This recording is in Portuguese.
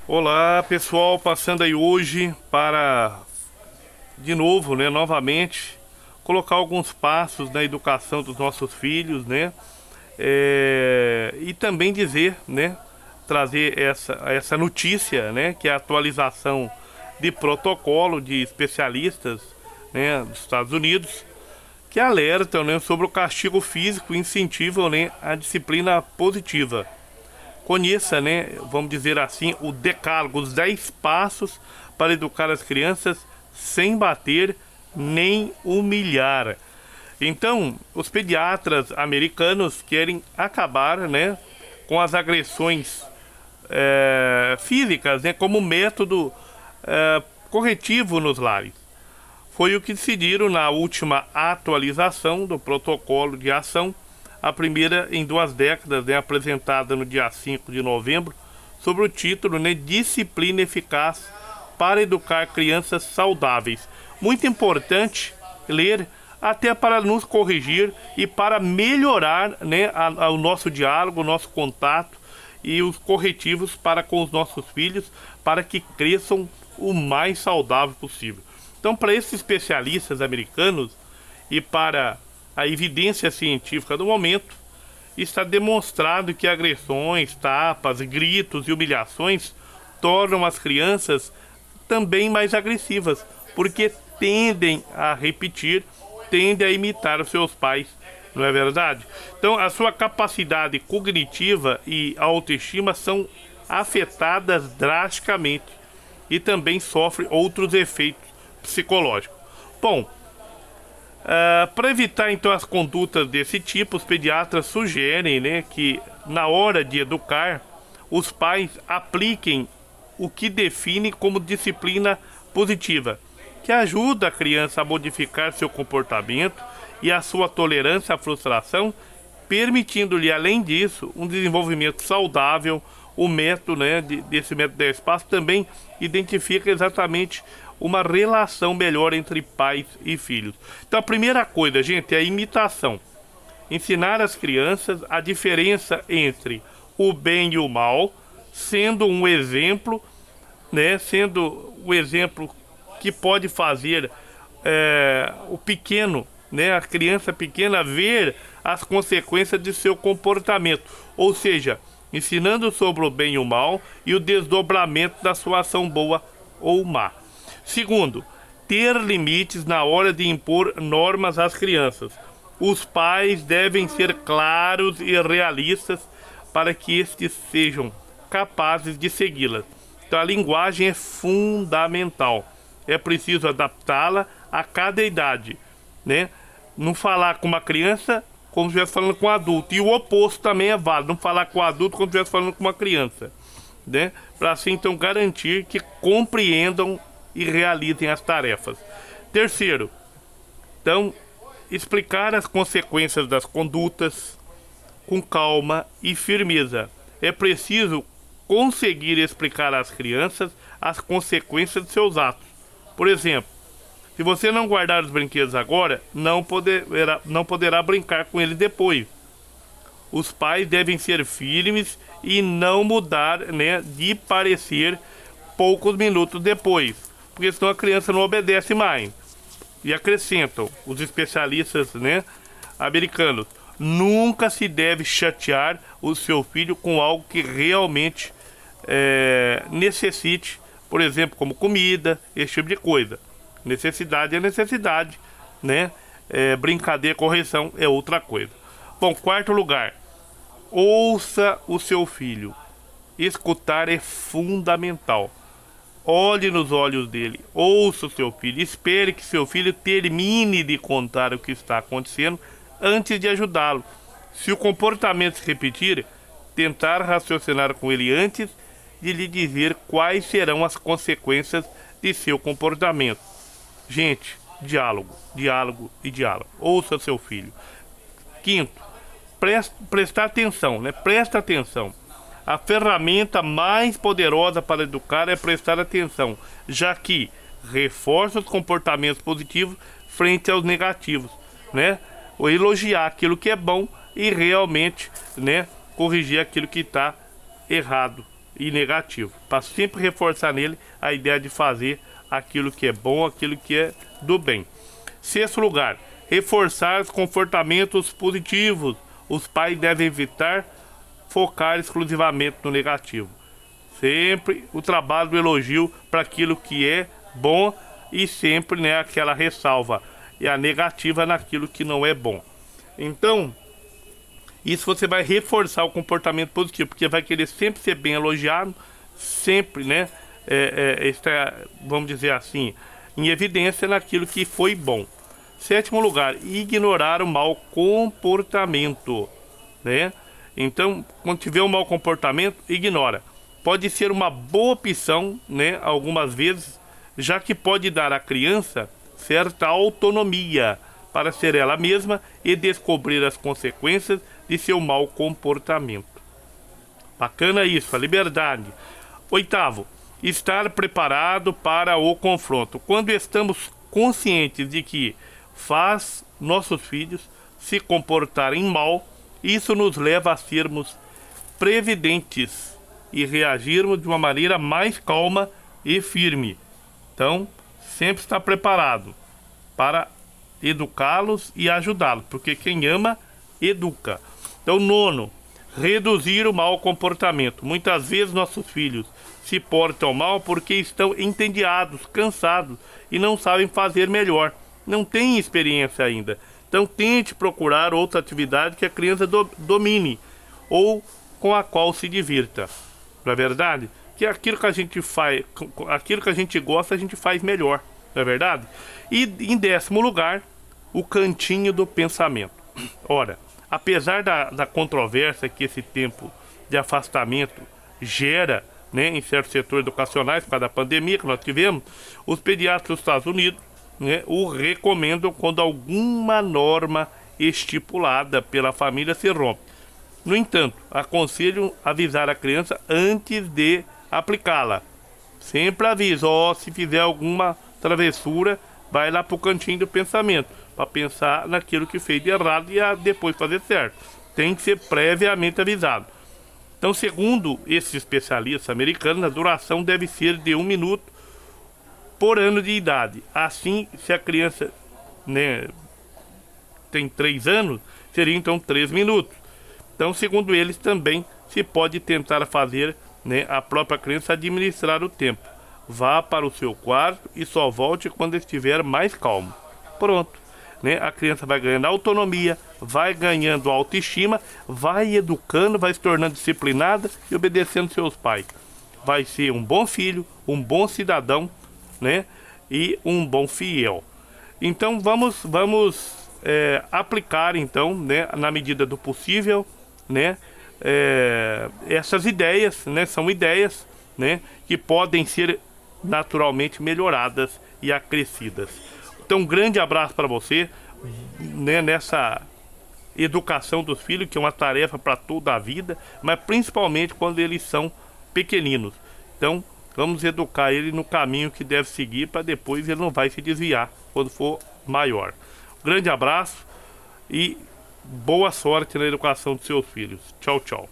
Olá pessoal, passando aí hoje para, de novo, né, novamente, colocar alguns passos na educação dos nossos filhos, né, e também dizer, né, trazer essa notícia, né, que é a atualização de protocolo de especialistas, né, dos Estados Unidos, que alertam, né, sobre o castigo físico e incentivam, né, a disciplina positiva. Conheça, né, vamos dizer assim, o decálogo, os 10 passos para educar as crianças sem bater nem humilhar. Então, os pediatras americanos querem acabar, né, com as agressões físicas, né, como método corretivo nos lares. Foi o que decidiram na última atualização do protocolo de ação, a primeira em 2 décadas, né, apresentada no dia 5 de novembro, sob o título, né, Disciplina Eficaz para Educar Crianças Saudáveis. Muito importante ler, até para nos corrigir e para melhorar, né, o nosso diálogo, o nosso contato e os corretivos para com os nossos filhos, para que cresçam o mais saudável possível. Então, para esses especialistas americanos e para a evidência científica do momento, está demonstrado que agressões, tapas, gritos e humilhações tornam as crianças também mais agressivas, porque tendem a repetir, tendem a imitar os seus pais, não é verdade? Então, a sua capacidade cognitiva e autoestima são afetadas drasticamente e também sofre outros efeitos psicológicos. Bom, para evitar então as condutas desse tipo, os pediatras sugerem, né, que na hora de educar, os pais apliquem o que define como disciplina positiva, que ajuda a criança a modificar seu comportamento e a sua tolerância à frustração, permitindo-lhe, além disso, um desenvolvimento saudável. O método, né, desse método 10 passos também identifica exatamente uma relação melhor entre pais e filhos. Então a primeira coisa, gente, é a imitação. Ensinar às crianças a diferença entre o bem e o mal, sendo um exemplo, né, sendo o exemplo que pode fazer o pequeno, né, a criança pequena ver as consequências de seu comportamento, ou seja, ensinando sobre o bem e o mal e o desdobramento da sua ação boa ou má. Segundo, ter limites na hora de impor normas às crianças. Os pais devem ser claros e realistas para que estes sejam capazes de segui-las. Então a linguagem é fundamental. É preciso adaptá-la a cada idade, né? Não falar com uma criança como se estivesse falando com um adulto. E o oposto também é válido. Não falar com o adulto como se estivesse falando com uma criança, né? Para assim então garantir que compreendam e realizem as tarefas. Terceiro, então, explicar as consequências das condutas com calma e firmeza. É preciso conseguir explicar às crianças as consequências de seus atos. Por exemplo, se você não guardar os brinquedos agora, não poderá brincar com eles depois. Os pais devem ser firmes e não mudar, né, de parecer poucos minutos depois, porque senão a criança não obedece mais. E acrescentam os especialistas, né, americanos: nunca se deve chatear o seu filho com algo que realmente necessite, por exemplo, como comida, esse tipo de coisa. Necessidade é necessidade, né? Brincadeira, correção é outra coisa. Bom, quarto lugar, ouça o seu filho. Escutar é fundamental. Olhe nos olhos dele, ouça o seu filho, espere que seu filho termine de contar o que está acontecendo antes de ajudá-lo. Se o comportamento se repetir, tentar raciocinar com ele antes de lhe dizer quais serão as consequências de seu comportamento. Gente, diálogo, diálogo e diálogo. Ouça seu filho. Quinto, prestar atenção, né? Presta atenção. A ferramenta mais poderosa para educar é prestar atenção, já que reforça os comportamentos positivos frente aos negativos, né? Ou elogiar aquilo que é bom e realmente, né, corrigir aquilo que está errado, e negativo, para sempre reforçar nele a ideia de fazer aquilo que é bom, aquilo que é do bem. Sexto lugar, reforçar os comportamentos positivos. Os pais devem evitar focar exclusivamente no negativo. Sempre o trabalho do elogio para aquilo que é bom e sempre, né, aquela ressalva e a negativa naquilo que não é bom. Então, isso você vai reforçar o comportamento positivo, porque vai querer sempre ser bem elogiado, sempre, né, vamos dizer assim, em evidência naquilo que foi bom. Sétimo lugar, ignorar o mau comportamento, né? Então, quando tiver um mau comportamento, ignora. Pode ser uma boa opção, né, algumas vezes, já que pode dar à criança certa autonomia para ser ela mesma e descobrir as consequências de seu mau comportamento. Bacana isso, a liberdade. Oitavo, estar preparado para o confronto. Quando estamos conscientes de que faz nossos filhos se comportarem mal, isso nos leva a sermos previdentes e reagirmos de uma maneira mais calma e firme. Então, sempre estar preparado para educá-los e ajudá-los, porque quem ama, educa. Então, nono, reduzir o mau comportamento. Muitas vezes nossos filhos se portam mal porque estão entediados, cansados e não sabem fazer melhor. Não têm experiência ainda. Então, tente procurar outra atividade que a criança domine ou com a qual se divirta. Não é verdade? Que aquilo que a gente faz, aquilo que a gente gosta, a gente faz melhor. Não é verdade? E em décimo lugar, o cantinho do pensamento. Ora, apesar da controvérsia que esse tempo de afastamento gera, né, em certos setores educacionais, por causa da pandemia que nós tivemos, os pediatras dos Estados Unidos, né, o recomendam quando alguma norma estipulada pela família se rompe. No entanto, aconselho avisar a criança antes de aplicá-la. Sempre aviso, se fizer alguma travessura, vai lá para o cantinho do pensamento, para pensar naquilo que fez de errado e depois fazer certo. Tem que ser previamente avisado. Então, segundo esses especialistas americanos, a duração deve ser de 1 minuto por ano de idade. Assim, se a criança, né, tem 3 anos, seria então 3 minutos. Então, segundo eles, também se pode tentar fazer, né, a própria criança administrar o tempo. Vá para o seu quarto e só volte quando estiver mais calmo. Pronto. Né? A criança vai ganhando autonomia, vai ganhando autoestima, vai educando, vai se tornando disciplinada e obedecendo seus pais. Vai ser um bom filho, um bom cidadão, né? E um bom fiel. Então vamos aplicar então, né, na medida do possível, né, essas ideias, né, são ideias, né, que podem ser naturalmente melhoradas e acrescidas. Então, um grande abraço para você, né, nessa educação dos filhos, que é uma tarefa para toda a vida, mas principalmente quando eles são pequeninos. Então, vamos educar ele no caminho que deve seguir, para depois ele não vai se desviar quando for maior. Um grande abraço e boa sorte na educação dos seus filhos. Tchau, tchau.